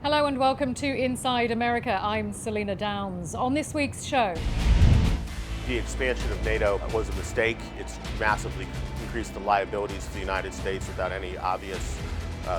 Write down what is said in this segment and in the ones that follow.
Hello and welcome to Inside America. I'm Selina Downes. On this week's show, the expansion of NATO was a mistake. It's massively increased the liabilities to the United States without any obvious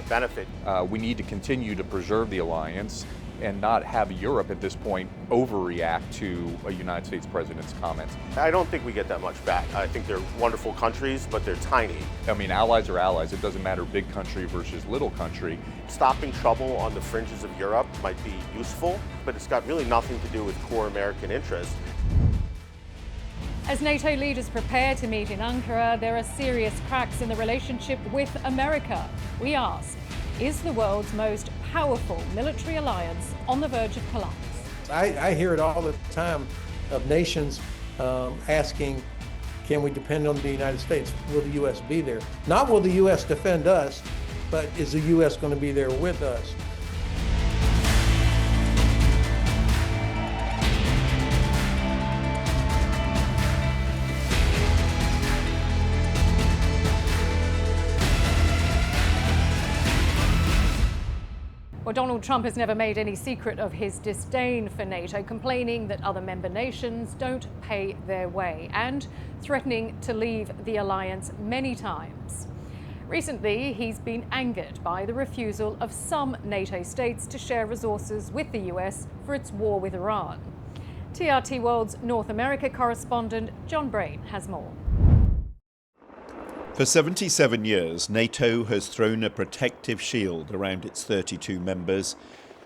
benefit. We need to continue to preserve the alliance and not have Europe at this point overreact to a United States president's comments. I don't think we get that much back. I think they're wonderful countries, but they're tiny. I mean, allies are allies. It doesn't matter big country versus little country. Stopping trouble on the fringes of Europe might be useful, but it's got really nothing to do with core American interests. As NATO leaders prepare to meet in Ankara, there are serious cracks in the relationship with America. We ask, is the world's most powerful military alliance on the verge of collapse? I hear it all the time of nations asking, can we depend on the United States? Will the U.S. be there? Not will the U.S. defend us, but is the U.S. going to be there with us? Well, Donald Trump has never made any secret of his disdain for NATO, complaining that other member nations don't pay their way and threatening to leave the alliance many times. Recently, he's been angered by the refusal of some NATO states to share resources with the US for its war with Iran. TRT World's North America correspondent John Brain has more. For 77 years, NATO has thrown a protective shield around its 32 members,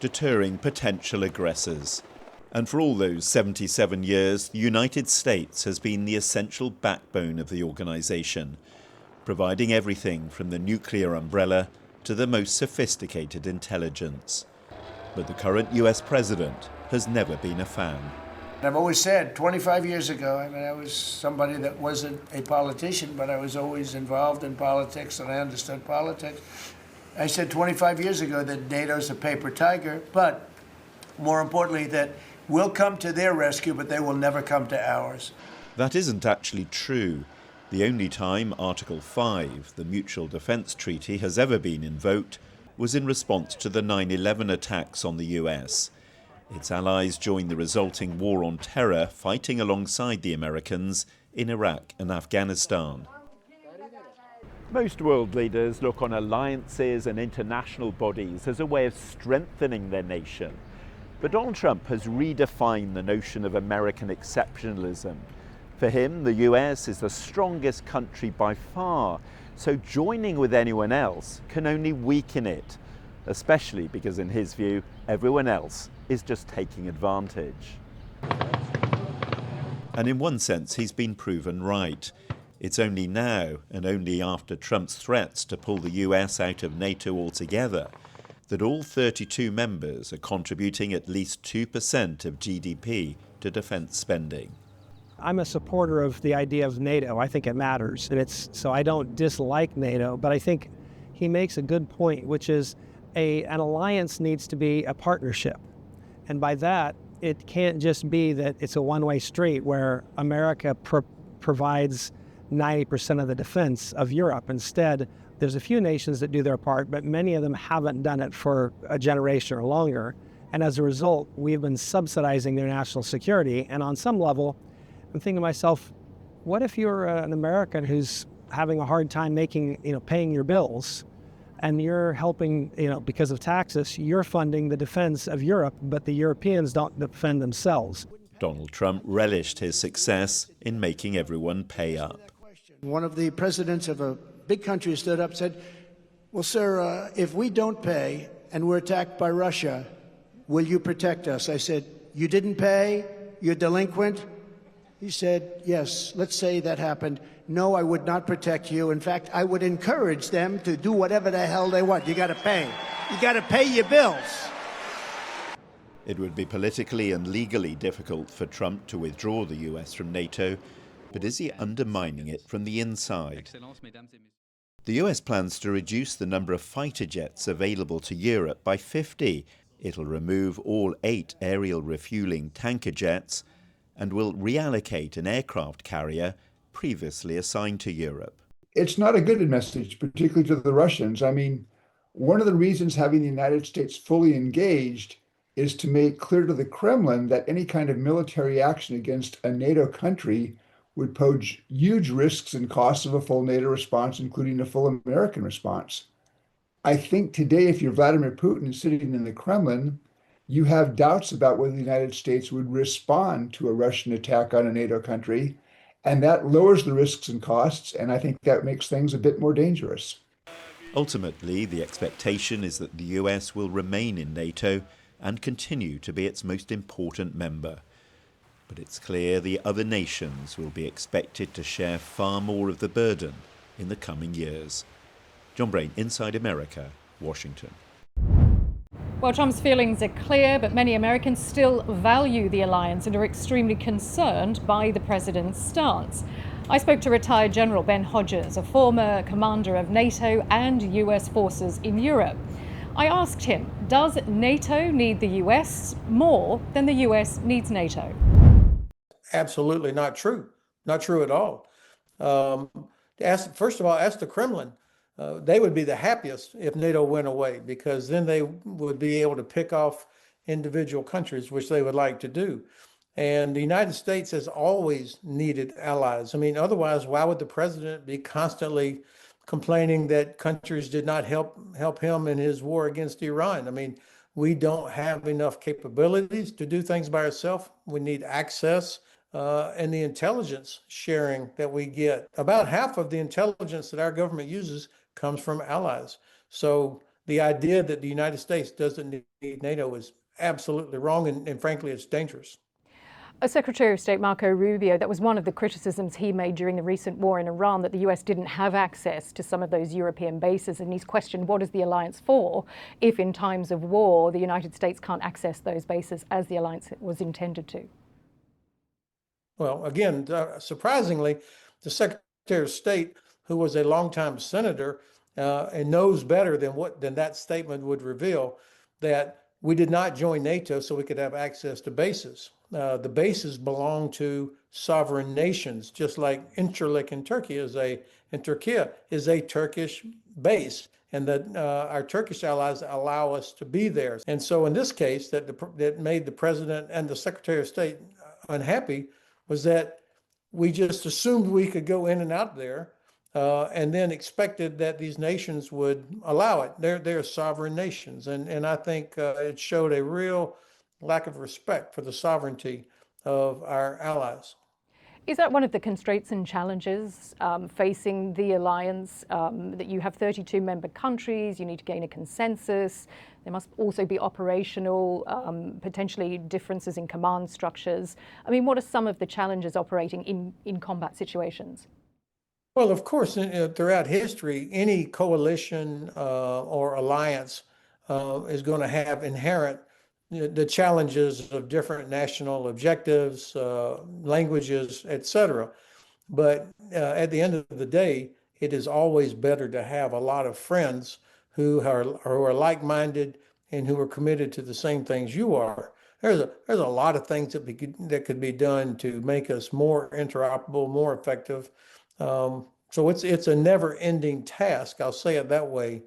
deterring potential aggressors. And for all those 77 years, the United States has been the essential backbone of the organisation, providing everything from the nuclear umbrella to the most sophisticated intelligence. But the current US president has never been a fan. I've always said, 25 years ago, I was somebody that wasn't a politician, but I was always involved in politics and I understood politics. I said 25 years ago that NATO's a paper tiger, but more importantly, that we'll come to their rescue, but they will never come to ours. That isn't actually true. The only time Article 5, the Mutual Defence Treaty, has ever been invoked was in response to the 9/11 attacks on the US. Its allies joined the resulting war on terror, fighting alongside the Americans in Iraq and Afghanistan. Most world leaders look on alliances and international bodies as a way of strengthening their nation. But Donald Trump has redefined the notion of American exceptionalism. For him, the US is the strongest country by far, so joining with anyone else can only weaken it, especially because in his view, everyone else is just taking advantage. And in one sense, he's been proven right. It's only now, and only after Trump's threats to pull the US out of NATO altogether, that all 32 members are contributing at least 2% of GDP to defence spending. I'm a supporter of the idea of NATO. I think it matters. And so I don't dislike NATO, but I think he makes a good point, which is an alliance needs to be a partnership. And by that, it can't just be that it's a one-way street where America provides 90% of the defense of Europe. Instead, there's a few nations that do their part, but many of them haven't done it for a generation or longer. And as a result, we've been subsidizing their national security. And on some level, I'm thinking to myself, what if you're an American who's having a hard time paying your bills, and you're helping, because of taxes, you're funding the defense of Europe, but the Europeans don't defend themselves. Donald Trump relished his success in making everyone pay up. One of the presidents of a big country stood up and said, well, sir, if we don't pay and we're attacked by Russia, will you protect us? I said, you didn't pay? You're delinquent? He said, yes, let's say that happened. No, I would not protect you. In fact, I would encourage them to do whatever the hell they want. You got to pay. You got to pay your bills. It would be politically and legally difficult for Trump to withdraw the US from NATO, but is he undermining it from the inside? The US plans to reduce the number of fighter jets available to Europe by 50. It'll remove all 8 aerial refueling tanker jets and will reallocate an aircraft carrier previously assigned to Europe. It's not a good message, particularly to the Russians. I mean, One of the reasons having the United States fully engaged is to make clear to the Kremlin that any kind of military action against a NATO country would pose huge risks and costs of a full NATO response, including a full American response. I think today, if you're Vladimir Putin sitting in the Kremlin, you have doubts about whether the United States would respond to a Russian attack on a NATO country, and that lowers the risks and costs, and I think that makes things a bit more dangerous. Ultimately, the expectation is that the US will remain in NATO and continue to be its most important member. But it's clear the other nations will be expected to share far more of the burden in the coming years. John Brain, Inside America, Washington. Well, Trump's feelings are clear, but many Americans still value the alliance and are extremely concerned by the president's stance. I spoke to retired General Ben Hodges, a former commander of NATO and US forces in Europe. I asked him, does NATO need the US more than the US needs NATO? Absolutely not true. Not true at all. First of all, ask the Kremlin. They would be the happiest if NATO went away, because then they would be able to pick off individual countries, which they would like to do. And the United States has always needed allies. I mean, otherwise, why would the president be constantly complaining that countries did not help him in his war against Iran? I mean, we don't have enough capabilities to do things by ourselves. We need access and the intelligence sharing that we get. About half of the intelligence that our government uses comes from allies. So the idea that the United States doesn't need NATO is absolutely wrong, and frankly, it's dangerous. Secretary of State Marco Rubio, that was one of the criticisms he made during the recent war in Iran, that the US didn't have access to some of those European bases, and he's questioned what is the alliance for if in times of war the United States can't access those bases as the alliance was intended to. Well, again, surprisingly, the Secretary of State, who was a longtime senator and knows better than that statement would reveal, that we did not join NATO so we could have access to bases. The bases belong to sovereign nations, just like Incirlik in Turkey Türkiye is a Turkish base, and that our Turkish allies allow us to be there. And so in this case, that made the president and the Secretary of State unhappy was that we just assumed we could go in and out there and then expected that these nations would allow it. They're sovereign nations. And I think it showed a real lack of respect for the sovereignty of our allies. Is that one of the constraints and challenges facing the alliance, that you have 32 member countries, you need to gain a consensus, there must also be operational, potentially differences in command structures. I mean, what are some of the challenges operating in combat situations? Well, of course, throughout history, any coalition or alliance is going to have inherent the challenges of different national objectives, languages, etc. But at the end of the day, it is always better to have a lot of friends who are like-minded and who are committed to the same things you are. There's a lot of things that could be done to make us more interoperable, more effective. So it's a never-ending task, I'll say it that way.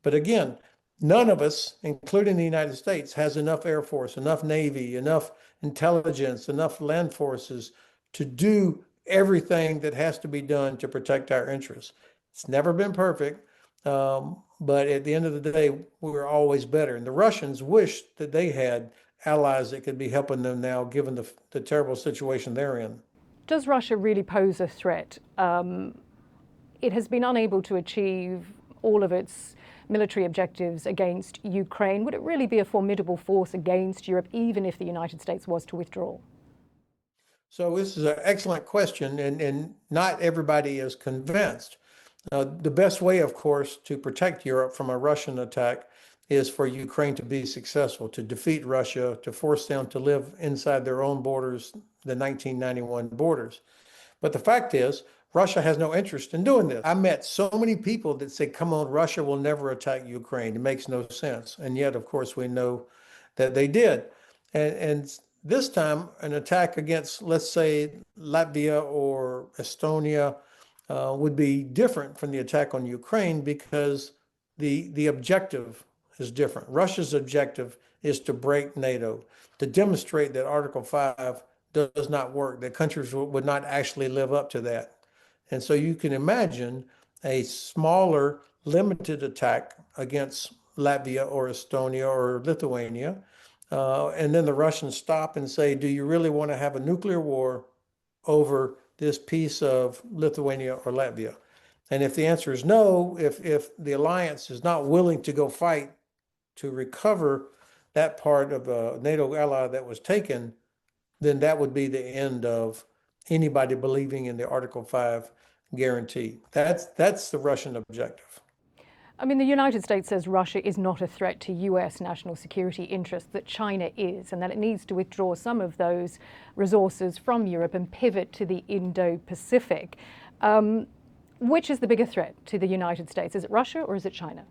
But again, none of us, including the United States, has enough Air Force, enough Navy, enough intelligence, enough land forces to do everything that has to be done to protect our interests. It's never been perfect, but at the end of the day, we're always better. And the Russians wish that they had allies that could be helping them now, given the terrible situation they're in. Does Russia really pose a threat? It has been unable to achieve all of its military objectives against Ukraine. Would it really be a formidable force against Europe, even if the United States was to withdraw? So this is an excellent question, and not everybody is convinced. The best way, of course, to protect Europe from a Russian attack is for Ukraine to be successful, to defeat Russia, to force them to live inside their own borders, the 1991 borders. But the fact is, Russia has no interest in doing this. I met so many people that say, come on, Russia will never attack Ukraine. It makes no sense. And yet, of course, we know that they did. And this time, an attack against, let's say, Latvia or Estonia would be different from the attack on Ukraine, because the objective is different. Russia's objective is to break NATO, to demonstrate that Article 5 does not work, that countries would not actually live up to that. And so you can imagine a smaller, limited attack against Latvia or Estonia or Lithuania. And then the Russians stop and say, do you really want to have a nuclear war over this piece of Lithuania or Latvia? And if the answer is no, if the alliance is not willing to go fight to recover that part of a NATO ally that was taken, then that would be the end of anybody believing in the Article 5 guarantee. That's the Russian objective. I mean, the United States says Russia is not a threat to US national security interests, that China is, and that it needs to withdraw some of those resources from Europe and pivot to the Indo-Pacific. Which is the bigger threat to the United States? Is it Russia or is it China?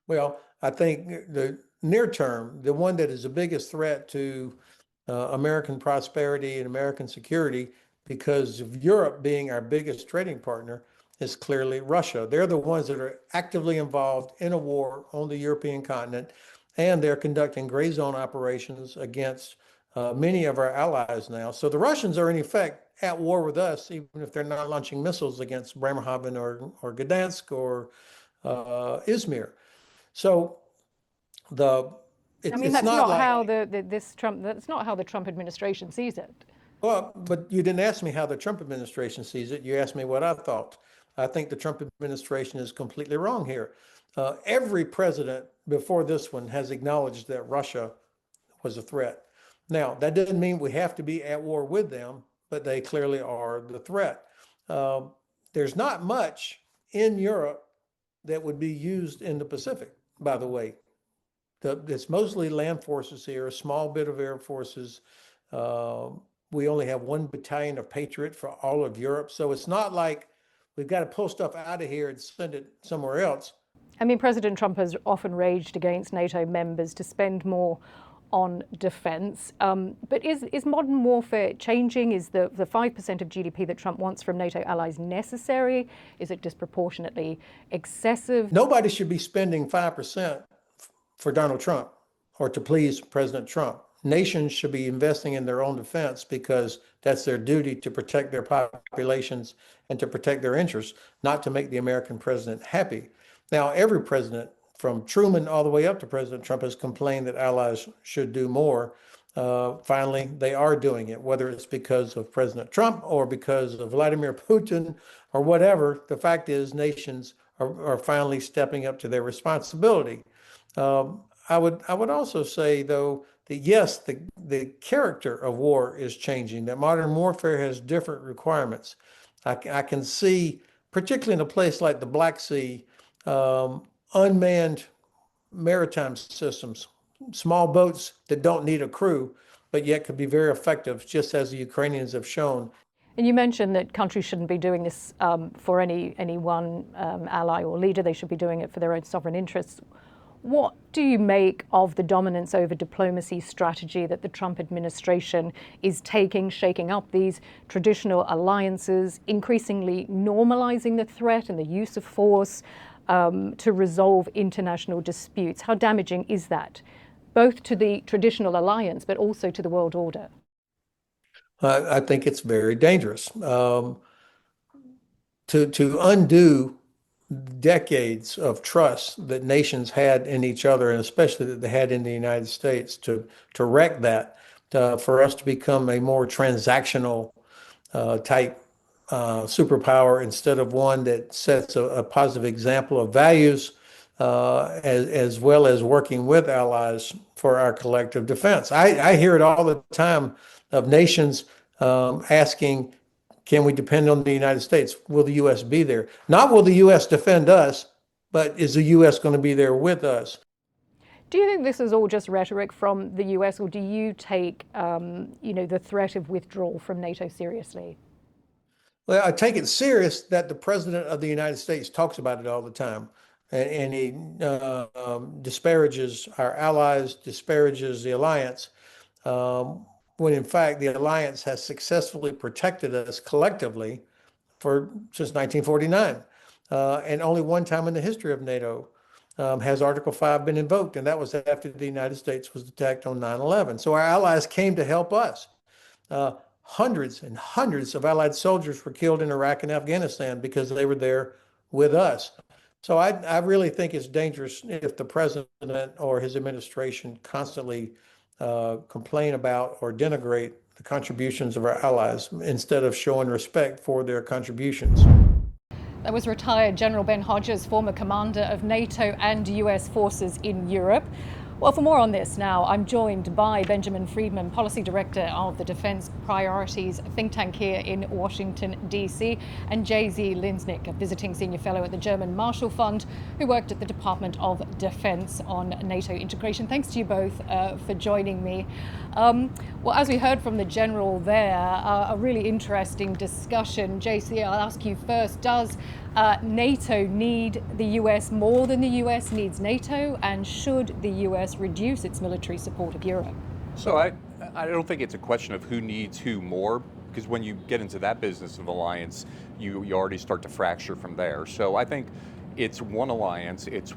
Well, I think the near term, the one that is the biggest threat to American prosperity and American security, because of Europe being our biggest trading partner, is clearly Russia. They're the ones that are actively involved in a war on the European continent, and they're conducting gray zone operations against many of our allies now. So the Russians are in effect at war with us, even if they're not launching missiles against Bremerhaven or Gdansk or Izmir. So that's not how that's not how the Trump administration sees it. Well, but you didn't ask me how the Trump administration sees it. You asked me what I thought. I think the Trump administration is completely wrong here. Every president before this one has acknowledged that Russia was a threat. Now, that doesn't mean we have to be at war with them, but they clearly are the threat. There's not much in Europe that would be used in the Pacific, by the way. It's mostly land forces here, a small bit of air forces. We only have one battalion of Patriot for all of Europe. So it's not like we've got to pull stuff out of here and send it somewhere else. I mean, President Trump has often raged against NATO members to spend more on defense. But is modern warfare changing? Is the 5% of GDP that Trump wants from NATO allies necessary? Is it disproportionately excessive? Nobody should be spending 5% for Donald Trump or to please President Trump. Nations should be investing in their own defense because that's their duty, to protect their populations and to protect their interests, not to make the American president happy. Now, every president, from Truman all the way up to President Trump, has complained that allies should do more. Finally, they are doing it, whether it's because of President Trump or because of Vladimir Putin or whatever. The fact is, nations are finally stepping up to their responsibility. I would also say, though, that yes, the character of war is changing, that modern warfare has different requirements. I can see, particularly in a place like the Black Sea, unmanned maritime systems, small boats that don't need a crew, but yet could be very effective, just as the Ukrainians have shown. And you mentioned that countries shouldn't be doing this for any one ally or leader. They should be doing it for their own sovereign interests. What do you make of the dominance over diplomacy strategy that the Trump administration is taking, shaking up these traditional alliances, increasingly normalizing the threat and the use of force to resolve international disputes? How damaging is that, both to the traditional alliance, but also to the world order? I think it's very dangerous. To undo decades of trust that nations had in each other, and especially that they had in the United States, to wreck that, for us to become a more transactional type superpower instead of one that sets a positive example of values, as well as working with allies for our collective defense. I hear it all the time of nations asking, can we depend on the United States? Will the U.S. be there? Not will the U.S. defend us, but is the U.S. going to be there with us? Do you think this is all just rhetoric from the U.S., or do you take, the threat of withdrawal from NATO seriously? Well, I take it serious that the President of the United States talks about it all the time. And he disparages our allies, disparages the alliance, when in fact the alliance has successfully protected us collectively since 1949. And only one time in the history of NATO has Article 5 been invoked? And that was after the United States was attacked on 9/11. So our allies came to help us. Hundreds and hundreds of Allied soldiers were killed in Iraq and Afghanistan because they were there with us. So I really think it's dangerous if the president or his administration constantly complain about or denigrate the contributions of our allies instead of showing respect for their contributions. That was retired General Ben Hodges, former commander of NATO and US forces in Europe. Well, for more on this now, I'm joined by Benjamin Friedman, Policy Director of the Defense Priorities think tank here in Washington, D.C., and J.C. Lintzenich, a visiting senior fellow at the German Marshall Fund, who worked at the Department of Defense on NATO integration. Thanks to you both for joining me. Well, as we heard from the General there, a really interesting discussion. J.C., I'll ask you first, does NATO need the US more than the US needs NATO, and should the US reduce its military support of Europe? So I don't think it's a question of who needs who more, because when you get into that business of alliance, you already start to fracture from there. So I think it's one alliance, it's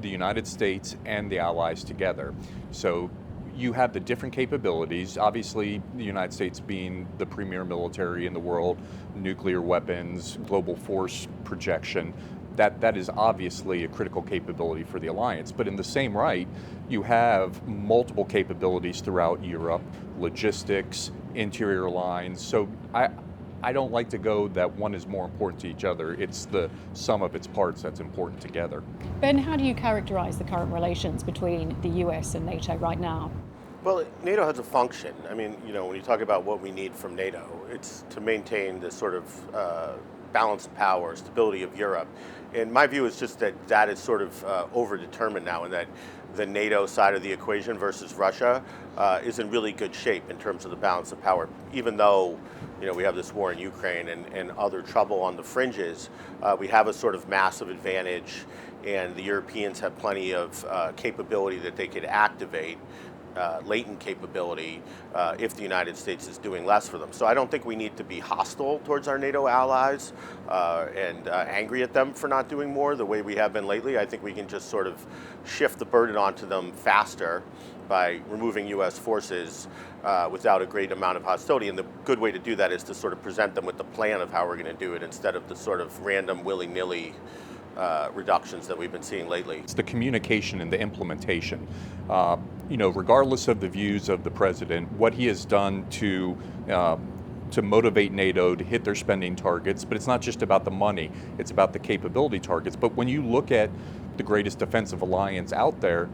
the United States and the allies together. So you have the different capabilities, obviously the United States being the premier military in the world, nuclear weapons, global force projection, that is obviously a critical capability for the alliance. But in the same right, you have multiple capabilities throughout Europe, logistics, interior lines. So I don't like to go that one is more important to each other. It's the sum of its parts that's important together. Ben, how do you characterize the current relations between the US and NATO right now? Well, NATO has a function. I mean, when you talk about what we need from NATO, it's to maintain this sort of balance of power, stability of Europe. And my view is just that is sort of overdetermined now, and that the NATO side of the equation versus Russia is in really good shape in terms of the balance of power. Even though, we have this war in Ukraine and other trouble on the fringes, we have a sort of massive advantage, and the Europeans have plenty of capability that they could activate. Latent capability if the United States is doing less for them. So I don't think we need to be hostile towards our NATO allies and angry at them for not doing more the way we have been lately. I think we can just sort of shift the burden onto them faster by removing U.S. forces without a great amount of hostility. And the good way to do that is to sort of present them with the plan of how we're going to do it instead of the sort of random willy-nilly reductions that we've been seeing lately. It's the communication and the implementation. Regardless of the views of the president, what he has done to motivate NATO to hit their spending targets, but it's not just about the money, it's about the capability targets. But when you look at the greatest defensive alliance out there,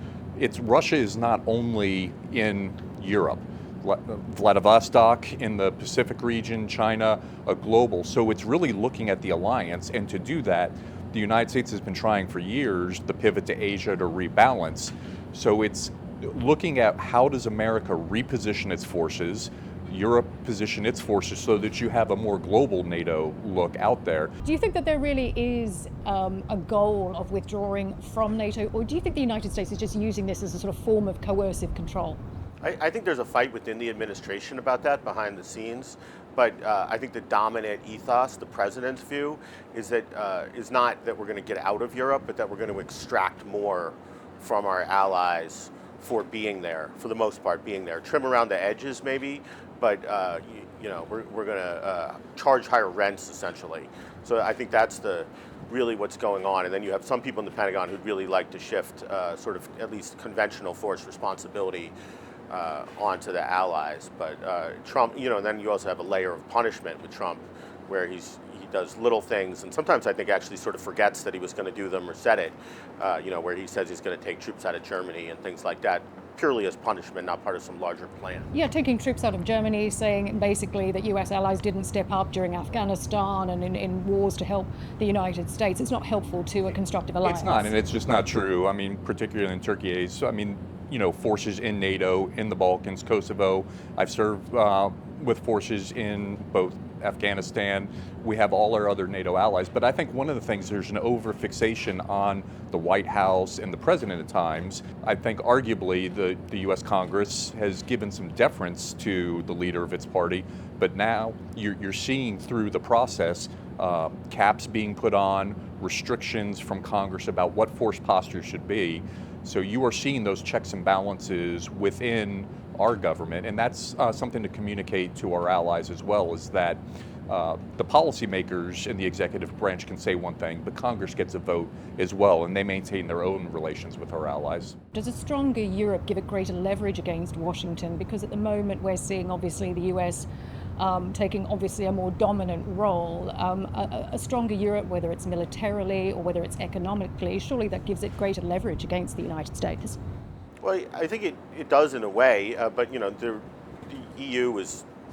Russia is not only in Europe. Vladivostok in the Pacific region, China, a global. So it's really looking at the alliance, and to do that, the United States has been trying for years the pivot to Asia to rebalance. So it's looking at how does America reposition its forces, Europe position its forces so that you have a more global NATO look out there. Do you think that there really is a goal of withdrawing from NATO, or do you think the United States is just using this as a sort of form of coercive control? I think there's a fight within the administration about that behind the scenes, but I think the dominant ethos, the president's view, is not that we're going to get out of Europe, but that we're going to extract more from our allies for being there, for the most part being there. Trim around the edges maybe, but we're going to charge higher rents essentially. So I think that's really what's going on. And then you have some people in the Pentagon who'd really like to shift sort of at least conventional force responsibility onto the allies. But Trump, and then you also have a layer of punishment with Trump where he does little things, and sometimes I think actually sort of forgets that he was going to do them or said it, where he says he's going to take troops out of Germany and things like that, purely as punishment, not part of some larger plan. Yeah, taking troops out of Germany, saying basically that US allies didn't step up during Afghanistan and in wars to help the United States. It's not helpful to a constructive alliance. It's not, and it's just not true. I mean, particularly in Türkiye, forces in NATO, in the Balkans, Kosovo. I've served with forces in both Afghanistan. We have all our other NATO allies. But I think one of the things, there's an over-fixation on the White House and the president at times. I think arguably the U.S. Congress has given some deference to the leader of its party. But now you're seeing through the process caps being put on, restrictions from Congress about what force posture should be. So you are seeing those checks and balances within our government, and that's something to communicate to our allies as well, is that the policymakers in the executive branch can say one thing, but Congress gets a vote as well, and they maintain their own relations with our allies. Does a stronger Europe give it greater leverage against Washington? Because at the moment we're seeing obviously the US taking obviously a more dominant role. A stronger Europe, whether it's militarily or whether it's economically, surely that gives it greater leverage against the United States. Well, I think it does in a way, but the EU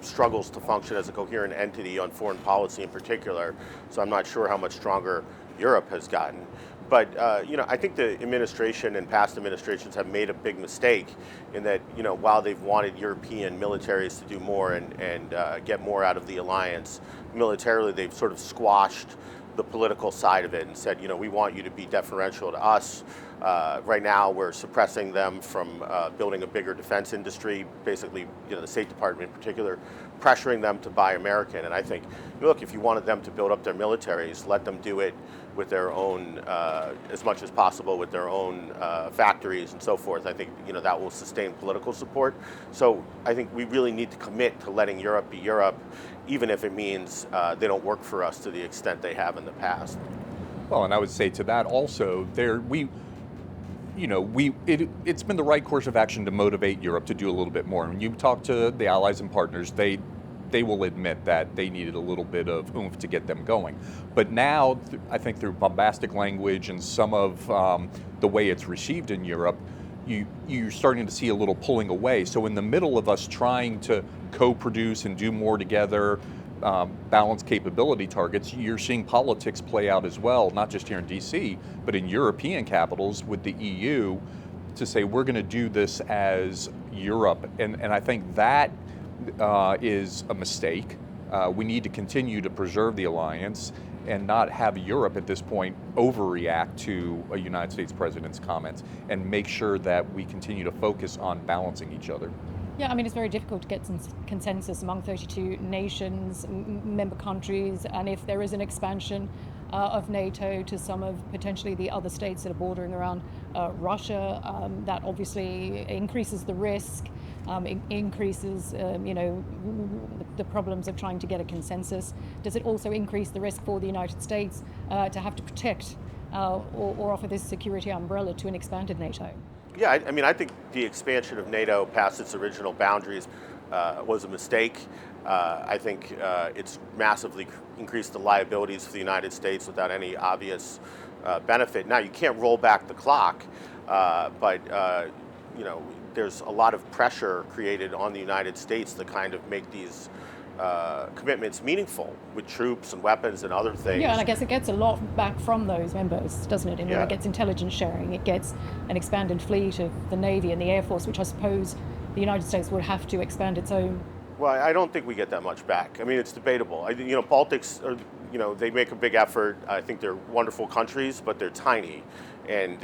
struggles to function as a coherent entity on foreign policy in particular, so I'm not sure how much stronger Europe has gotten. But I think the administration and past administrations have made a big mistake in that, while they've wanted European militaries to do more and get more out of the alliance, militarily they've sort of squashed the political side of it and said, we want you to be deferential to us. Right now, we're suppressing them from building a bigger defense industry, basically, the State Department in particular, pressuring them to buy American. And I think, look, if you wanted them to build up their militaries, let them do it with their own, as much as possible, with their own factories and so forth. I think, that will sustain political support. So I think we really need to commit to letting Europe be Europe, even if it means they don't work for us to the extent they have in the past. Well, and I would say to that also, it's been the right course of action to motivate Europe to do a little bit more. When you talk to the allies and partners, they will admit that they needed a little bit of oomph to get them going. But now, I think through bombastic language and some of the way it's received in Europe, you're starting to see a little pulling away. So in the middle of us trying to co-produce and do more together, balance capability targets, you're seeing politics play out as well, not just here in DC, but in European capitals with the EU to say we're going to do this as Europe. And I think that is a mistake. We need to continue to preserve the alliance and not have Europe at this point overreact to a United States president's comments, and make sure that we continue to focus on balancing each other. Yeah, it's very difficult to get some consensus among 32 nations, member countries, and if there is an expansion of NATO to some of potentially the other states that are bordering around Russia, that obviously increases the risk, increases the problems of trying to get a consensus. Does it also increase the risk for the United States to have to protect or offer this security umbrella to an expanded NATO? Yeah, I think the expansion of NATO past its original boundaries was a mistake. I think it's massively increased the liabilities for the United States without any obvious benefit. Now, you can't roll back the clock, but there's a lot of pressure created on the United States to kind of make these commitments meaningful with troops and weapons and other things. Yeah, and I guess it gets a lot back from those members, doesn't it? It gets intelligence sharing, it gets an expanded fleet of the Navy and the Air Force, which I suppose the United States would have to expand its own. Well, I don't think we get that much back. It's debatable. Baltics are, they make a big effort. I think they're wonderful countries, but they're tiny and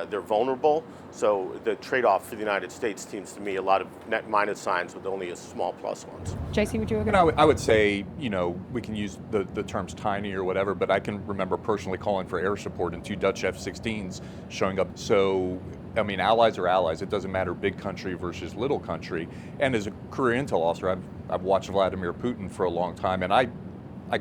they're vulnerable. So the trade-off for the United States seems to me a lot of net minus signs with only a small plus ones. J.C., would you agree? I would say, we can use the terms tiny or whatever, but I can remember personally calling for air support and 2 Dutch F-16s showing up. So, allies are allies. It doesn't matter big country versus little country. And as a career intel officer, I've watched Vladimir Putin for a long time, and I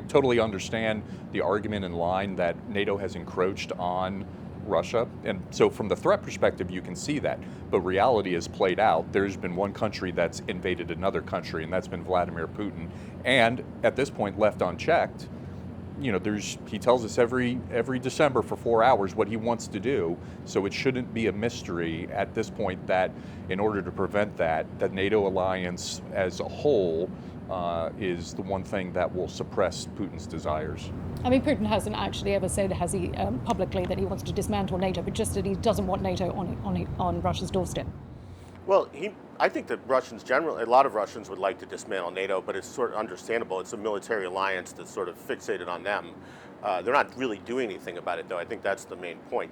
totally understand the argument in line that NATO has encroached on Russia. And so from the threat perspective, you can see that. But reality has played out. There's been one country that's invaded another country, and that's been Vladimir Putin. And at this point, left unchecked, he tells us every December for 4 hours what he wants to do. So it shouldn't be a mystery at this point that in order to prevent that, the NATO alliance as a whole is the one thing that will suppress Putin's desires. Putin hasn't actually ever said, has he, publicly, that he wants to dismantle NATO, but just that he doesn't want NATO on Russia's doorstep. Well, I think that a lot of Russians would like to dismantle NATO, but it's sort of understandable. It's a military alliance that's sort of fixated on them. They're not really doing anything about it, though. I think that's the main point.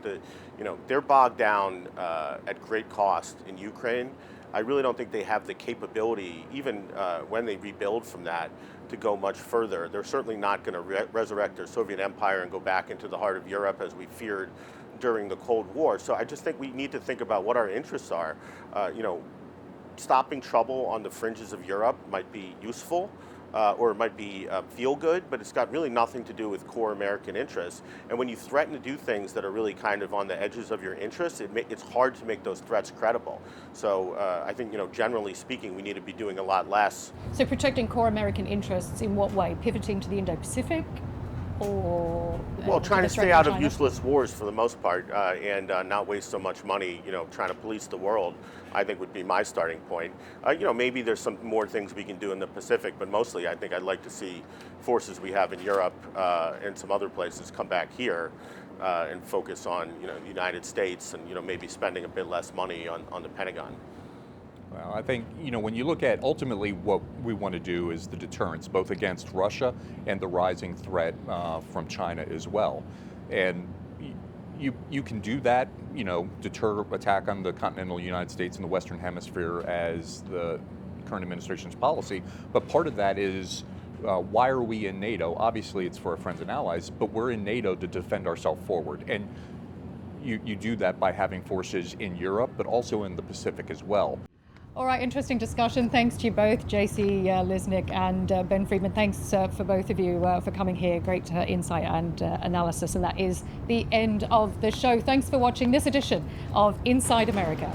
They're bogged down at great cost in Ukraine. I really don't think they have the capability, even when they rebuild from that, to go much further. They're certainly not going to resurrect their Soviet empire and go back into the heart of Europe as we feared during the Cold War. So I just think we need to think about what our interests are. Stopping trouble on the fringes of Europe might be useful, or it might be feel good, but it's got really nothing to do with core American interests. And when you threaten to do things that are really kind of on the edges of your interests, it's hard to make those threats credible. So I think, generally speaking, we need to be doing a lot less. So protecting core American interests in what way? Pivoting to the Indo-Pacific? Or well, trying to stay out of useless wars for the most part, and not waste so much money, trying to police the world, I think would be my starting point. Maybe there's some more things we can do in the Pacific, but mostly I think I'd like to see forces we have in Europe and some other places come back here and focus on, the United States and, maybe spending a bit less money on the Pentagon. Well, I think, when you look at ultimately what we want to do is the deterrence, both against Russia and the rising threat from China as well. And you can do that, deter attack on the continental United States and the Western Hemisphere as the current administration's policy. But part of that is why are we in NATO? Obviously, it's for our friends and allies, but we're in NATO to defend ourselves forward. And you do that by having forces in Europe, but also in the Pacific as well. All right, interesting discussion. Thanks to you both, J.C. Lintzenich and Ben Friedman. Thanks for both of you for coming here. Great insight and analysis. And that is the end of the show. Thanks for watching this edition of Inside America.